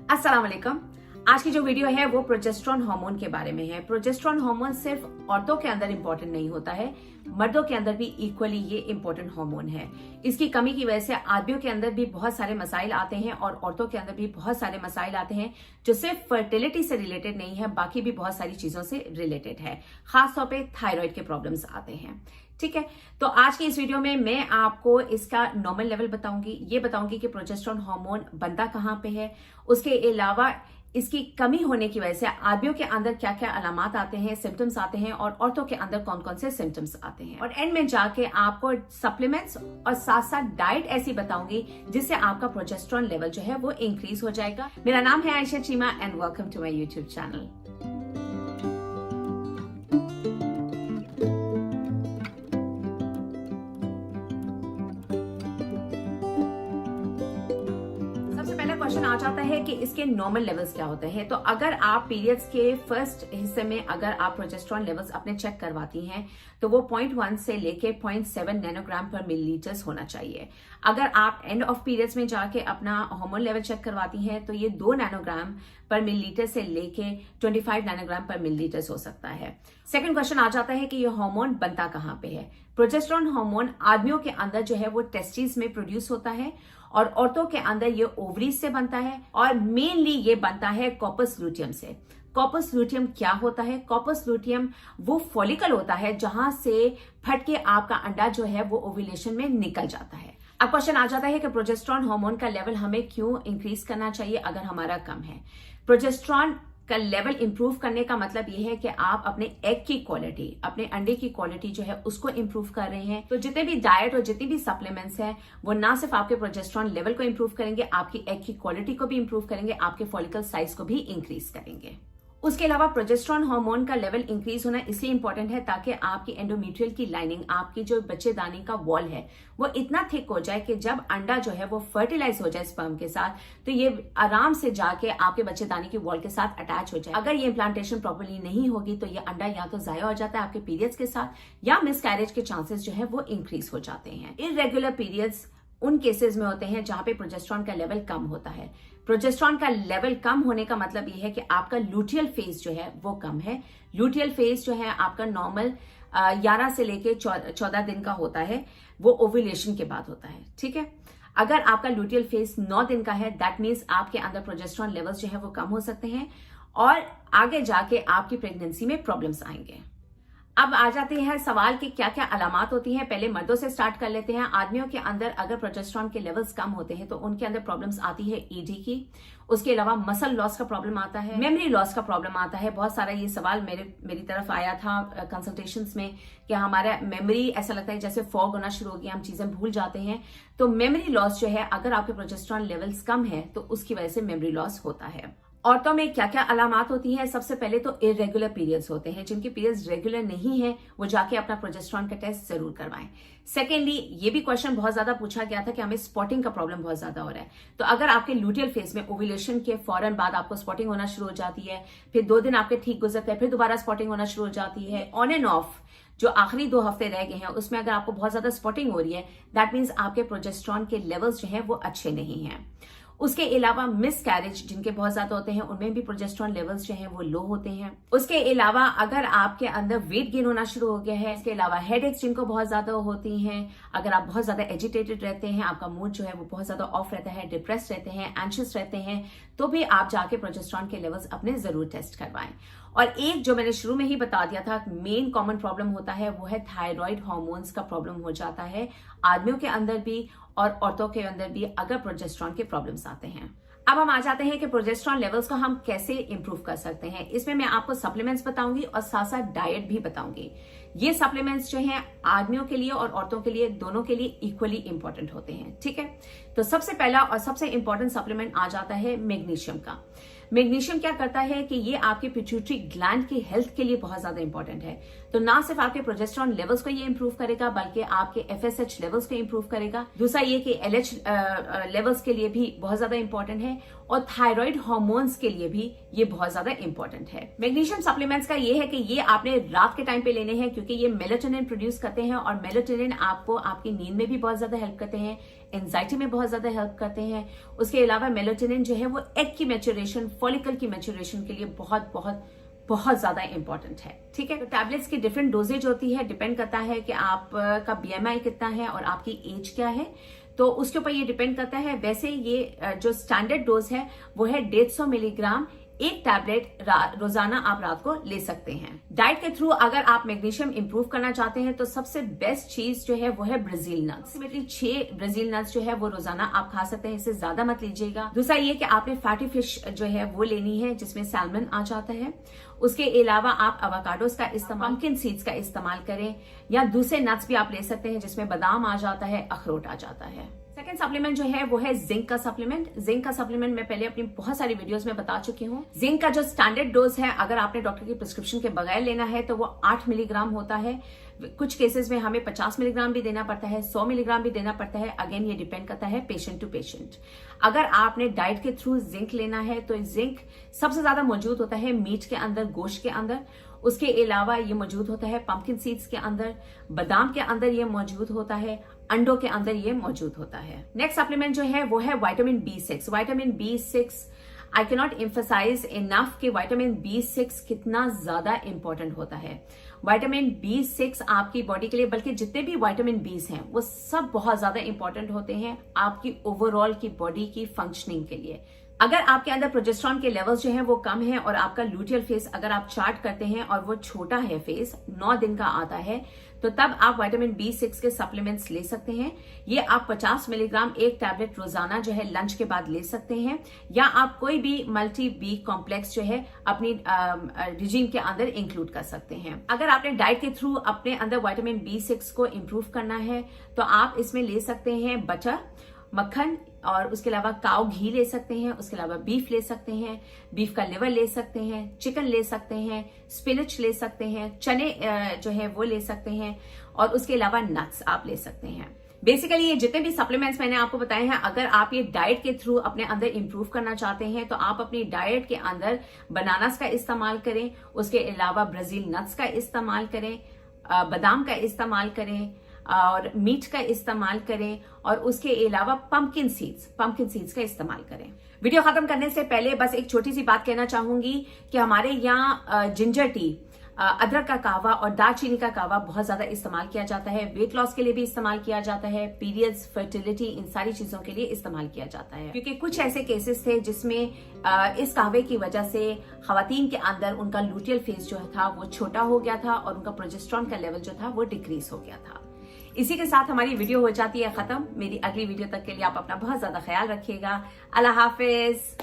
अस्सलाम वालेकुम। आज की जो वीडियो है वो प्रोजेस्टेरोन हार्मोन के बारे में है। प्रोजेस्टेरोन हार्मोन सिर्फ औरतों के अंदर इंपॉर्टेंट नहीं होता है, मर्दों के अंदर भी इक्वली ये इंपॉर्टेंट हार्मोन है। इसकी कमी की वजह से आदमियों के अंदर भी बहुत सारे मसाइल आते हैं और औरतों के अंदर भी बहुत सारे मसाइल आते हैं जो सिर्फ फर्टिलिटी से रिलेटेड नहीं है, बाकी भी बहुत सारी चीजों से रिलेटेड है। खासतौर पे थायराइड के प्रॉब्लम्स आते हैं। ठीक है, तो आज की इस वीडियो में मैं आपको इसका नॉर्मल लेवल बताऊंगी, ये बताऊंगी कि प्रोजेस्टेरोन हार्मोन बनता कहाँ पे है, उसके अलावा इसकी कमी होने की वजह से आदमियों के अंदर क्या क्या अलामात आते हैं, सिम्टम्स आते हैं और औरतों के अंदर कौन कौन से सिम्टम्स आते हैं। और एंड में जाके आपको सप्लीमेंट्स और साथ साथ डाइट ऐसी बताऊंगी जिससे आपका प्रोजेस्टेरोन लेवल जो है वो इंक्रीज हो जाएगा। मेरा नाम है Ayesha Cheema and welcome to my YouTube channel. Question आ जाता है कि इसके नॉर्मल लेवल्स क्या होते हैं। तो अगर आप पीरियड्स के फर्स्ट हिस्से में अगर आप प्रोजेस्टेरोन लेवल्स अपने चेक करवाती हैं तो वो 0.1 से लेके 0.7 नैनोग्राम पर मिलीलीटर्स होना चाहिए। अगर आप एंड ऑफ पीरियड्स में जाके अपना हार्मोन लेवल चेक करवाती हैं तो ये 2 नैनोग्राम पर मिलीलीटर से लेके 25 नैनोग्राम पर मिलीलीटर्स हो सकता है। सेकंड क्वेश्चन आ जाता है कि ये हार्मोन बनता कहाँ पे है। प्रोजेस्टेरोन हार्मोन आदमियों के अंदर जो है वो टेस्टिस में प्रोड्यूस होता है और औरतों के अंदर ये ओवरीज से बनता है और मेनली ये बनता है कॉर्पस लूटियम से। कॉर्पस लूटियम क्या होता है? कॉर्पस लूटियम वो फॉलिकल होता है जहां से फट के आपका अंडा जो है वो ओव्यूलेशन में निकल जाता है। अब क्वेश्चन आ जाता है कि प्रोजेस्टेरोन हार्मोन का लेवल हमें क्यों इंक्रीज करना चाहिए अगर हमारा कम है। प्रोजेस्टेरोन का लेवल इंप्रूव करने का मतलब यह है कि आप अपने एग की क्वालिटी, अपने अंडे की क्वालिटी जो है उसको इंप्रूव कर रहे हैं। तो जितने भी डाइट और जितनी भी सप्लीमेंट्स हैं वो ना सिर्फ आपके प्रोजेस्टेरोन लेवल को इंप्रूव करेंगे, आपकी एग की क्वालिटी को भी इंप्रूव करेंगे, आपके फॉलिकल साइज को भी इंक्रीज करेंगे। उसके अलावा प्रोजेस्टेरोन हार्मोन का लेवल इंक्रीज होना इसलिए इंपॉर्टेंट है ताकि आपकी एंडोमेट्रियल की लाइनिंग, आपकी जो बच्चेदानी का वॉल है वो इतना थिक हो जाए कि जब अंडा जो है वो फर्टिलाइज हो जाए स्पर्म के साथ तो ये आराम से जाके आपके बच्चेदानी की वॉल के साथ अटैच हो जाए। अगर ये इम्प्लांटेशन प्रॉपर्ली नहीं होगी तो ये अंडा या तो जाया हो जाता है आपके पीरियड्स के साथ या मिसकैरेज के चांसेस जो है वो इंक्रीज हो जाते हैं। इर्रेगुलर पीरियड्स उन केसेस में होते हैं जहां पे प्रोजेस्टेरोन का लेवल कम होता है। प्रोजेस्टेरोन का लेवल कम होने का मतलब ये है कि आपका लूटियल फेज जो है वो कम है। लूटियल फेज जो है आपका नॉर्मल 11 से लेके 14 दिन का होता है, वो ओव्यूलेशन के बाद होता है। ठीक है, अगर आपका लूटियल फेज 9 दिन का है दैट मीन्स आपके अंदर प्रोजेस्टेरोन लेवल्स जो है वो कम हो सकते हैं और आगे जाके आपकी प्रेगनेंसी में प्रॉब्लम्स आएंगे। अब आ जाते हैं सवाल कि क्या क्या अलामात होती हैं। पहले मर्दों से स्टार्ट कर लेते हैं। आदमियों के अंदर अगर प्रोजेस्टेरोन के लेवल्स कम होते हैं तो उनके अंदर प्रॉब्लम्स आती है ईडी की। उसके अलावा मसल लॉस का प्रॉब्लम आता है, मेमोरी लॉस का प्रॉब्लम आता है। बहुत सारा ये सवाल मेरी तरफ आया था कंसल्टेशंस में कि हमारा मेमोरी ऐसा लगता है जैसे फॉग होना शुरू हो गया, हम चीजें भूल जाते हैं। तो मेमोरी लॉस जो है अगर आपके प्रोजेस्टेरोन लेवल्स कम है तो उसकी वजह से मेमोरी लॉस होता है। औरतों में क्या क्या अलामात होती हैं? सबसे पहले तो इरेगुलर पीरियड्स होते हैं। जिनके पीरियड्स रेगुलर नहीं है वो जाके अपना प्रोजेस्टेरोन का टेस्ट जरूर करवाएं। सेकेंडली, ये भी क्वेश्चन बहुत ज्यादा पूछा गया था कि हमें स्पॉटिंग का प्रॉब्लम बहुत ज्यादा हो रहा है। तो अगर आपके लूटियल फेज में ओव्यूलेशन के फौरन बाद आपको स्पॉटिंग होना शुरू हो जाती है, फिर 2 दिन आपके ठीक गुजरते हैं, फिर दोबारा स्पॉटिंग होना शुरू हो जाती है, ऑन एंड ऑफ जो आखिरी 2 हफ्ते रह गए हैं उसमें अगर आपको बहुत ज्यादा स्पॉटिंग हो रही है दैट मीन्स आपके प्रोजेस्टेरोन के लेवल्स जो है वो अच्छे नहीं है। उसके अलावा मिसकैरेज जिनके बहुत ज्यादा होते हैं उनमें भी प्रोजेस्टेरोन लेवल्स जो हैं वो लो होते हैं। उसके अलावा अगर आपके अंदर वेट गेन होना शुरू हो गया है, इसके अलावा हेडेक्स जिनको बहुत ज्यादा होती हैं, अगर आप बहुत ज्यादा एजिटेटेड रहते हैं, आपका मूड जो है वो बहुत ज्यादा ऑफ रहता है, डिप्रेस रहते हैं, एंशियस रहते हैं, तो भी आप जाके प्रोजेस्टेरोन के लेवल्स अपने जरूर टेस्ट करवाएं। और एक जो मैंने शुरू में ही बता दिया था मेन कॉमन प्रॉब्लम होता है वो है थायराइड हार्मोन्स का प्रॉब्लम हो जाता है आदमियों के अंदर भी और औरतों के अंदर भी अगर प्रोजेस्टेरोन के प्रॉब्लम्स आते हैं। अब हम आ जाते हैं कि प्रोजेस्टेरोन लेवल्स को हम कैसे इंप्रूव कर सकते हैं। इसमें मैं आपको सप्लीमेंट्स बताऊंगी और साथ साथ डाइट भी बताऊंगी। ये सप्लीमेंट्स जो हैं आदमियों के लिए और औरतों के लिए दोनों के लिए इक्वली इंपॉर्टेंट होते हैं। ठीक है, तो सबसे पहला और सबसे इंपॉर्टेंट सप्लीमेंट आ जाता है मैग्नीशियम का। मैग्नीशियम क्या करता है कि ये आपके पिट्यूटरी ग्लैंड की हेल्थ के लिए बहुत ज्यादा इंपॉर्टेंट है। तो ना सिर्फ आपके प्रोजेस्टेरोन लेवल्स को ये इंप्रूव करेगा बल्कि आपके FSH लेवल्स को इंप्रूव करेगा। दूसरा ये कि LH लेवल्स के लिए भी बहुत ज्यादा इंपॉर्टेंट है और थायराइड हार्मोन्स के लिए भी ये बहुत ज्यादा इंपॉर्टेंट है। मैग्नीशियम सप्लीमेंट्स का ये है कि ये आपने रात के टाइम पे लेने हैं, क्योंकि ये मेलाटोनिन प्रोड्यूस करते हैं और मेलाटोनिन आपको आपकी नींद में भी बहुत ज्यादा हेल्प करते हैं, एंजाइटी में बहुत ज्यादा हेल्प करते हैं। उसके अलावा मेलाटोनिन जो है वो एग की मैच्योरेशन, फॉलिकल की मैच्योरेशन के लिए बहुत बहुत बहुत ज्यादा इंपॉर्टेंट है। ठीक है, तो टैबलेट्स की डिफरेंट डोजेज होती है, डिपेंड करता है कि आपका BMI कितना है और आपकी एज क्या है, तो उसके ऊपर ये डिपेंड करता है। वैसे ये जो स्टैंडर्ड डोज है वो है 150 मिलीग्राम एक टैबलेट रोजाना आप रात को ले सकते हैं। डाइट के थ्रू अगर आप मैग्नीशियम इंप्रूव करना चाहते हैं तो सबसे बेस्ट चीज जो है वो है ब्राजील नट्स। 6 ब्राजील नट्स जो है वो रोजाना आप खा सकते हैं, इससे ज्यादा मत लीजिएगा। दूसरा ये कि आपने फैटी फिश जो है वो लेनी है, जिसमें सैल्मन आ जाता है। उसके अलावा आप अवाकाडोस का इस्तेमाल, पंपकिन सीड्स का इस्तेमाल करें, या दूसरे नट्स भी आप ले सकते हैं जिसमें बादाम आ जाता है, अखरोट आ जाता है। सेकेंड सप्लीमेंट जो है वो है जिंक का सप्लीमेंट। जिंक का सप्लीमेंट मैं पहले अपनी बहुत सारी वीडियोस में बता चुकी हूँ। जिंक का जो स्टैंडर्ड डोज है, अगर आपने डॉक्टर की प्रिस्क्रिप्शन के बगैर लेना है तो वो 8 मिलीग्राम होता है। कुछ केसेस में हमें 50 मिलीग्राम भी देना पड़ता है, 100 मिलीग्राम भी देना पड़ता है। अगेन ये डिपेंड करता है पेशेंट टू पेशेंट। अगर आपने डाइट के थ्रू जिंक लेना है तो जिंक सबसे ज्यादा मौजूद होता है मीट के अंदर, गोश्त के अंदर। उसके अलावा ये मौजूद होता है पंपकिन सीड्स के अंदर, बादाम के अंदर ये मौजूद होता है, अंडों के अंदर ये मौजूद होता है। नेक्स्ट सप्लीमेंट जो है वो है vitamin B6। Vitamin B6 I can not emphasize enough कि विटामिन B6 कितना ज्यादा इंपॉर्टेंट होता है। विटामिन B6 आपकी बॉडी के लिए, बल्कि जितने भी विटामिन Bs हैं वो सब बहुत ज्यादा इंपॉर्टेंट होते हैं आपकी ओवरऑल की बॉडी की फंक्शनिंग के लिए। अगर आपके अंदर प्रोजेस्टेरॉन के लेवल्स जो हैं वो कम है और आपका लूटियल फेस अगर आप चार्ट करते हैं और वो छोटा है, फेस 9 दिन का आता है, तो तब आप विटामिन B6 के सप्लीमेंट्स ले सकते हैं। ये आप 50 मिलीग्राम एक टैबलेट रोजाना जो है लंच के बाद ले सकते हैं, या आप कोई भी मल्टी बी कॉम्प्लेक्स जो है अपनी रिजीम के अंदर इंक्लूड कर सकते हैं। अगर आपने डाइट के थ्रू अपने अंदर विटामिन B6 को इंप्रूव करना है तो आप इसमें ले सकते हैं बटर, मक्खन, और उसके अलावा काऊ घी ले सकते हैं। उसके अलावा बीफ ले सकते हैं, बीफ का लिवर ले सकते हैं, चिकन ले सकते हैं, स्पिनच ले सकते हैं, चने जो है वो ले सकते हैं, और उसके अलावा नट्स आप ले सकते हैं। बेसिकली ये जितने भी सप्लीमेंट्स मैंने आपको बताए हैं, अगर आप ये डाइट के थ्रू अपने अंदर इंप्रूव करना चाहते हैं तो आप अपनी डाइट के अंदर बनानास का इस्तेमाल करें, उसके अलावा ब्राजील नट्स का इस्तेमाल करें, बादाम का इस्तेमाल करें, और मीट का इस्तेमाल करें, और उसके अलावा पंपकिन सीड्स का इस्तेमाल करें। वीडियो खत्म करने से पहले बस एक छोटी सी बात कहना चाहूंगी कि हमारे यहाँ जिंजर टी, अदरक का कहवा और दालचीनी का कहवा बहुत ज्यादा इस्तेमाल किया जाता है। वेट लॉस के लिए भी इस्तेमाल किया जाता है, पीरियड्स, फर्टिलिटी, इन सारी चीजों के लिए इस्तेमाल किया जाता है। क्योंकि कुछ ऐसे केसेस थे जिसमें इस कहवे की वजह से खवातीन के अंदर उनका लूटियल फेस जो था वो छोटा हो गया था और उनका प्रोजेस्टेरॉन का लेवल जो था वो डिक्रीज हो गया था। इसी के साथ हमारी वीडियो हो जाती है खत्म। मेरी अगली वीडियो तक के लिए आप अपना बहुत ज्यादा ख्याल रखिएगा। अल्लाह हाफिज।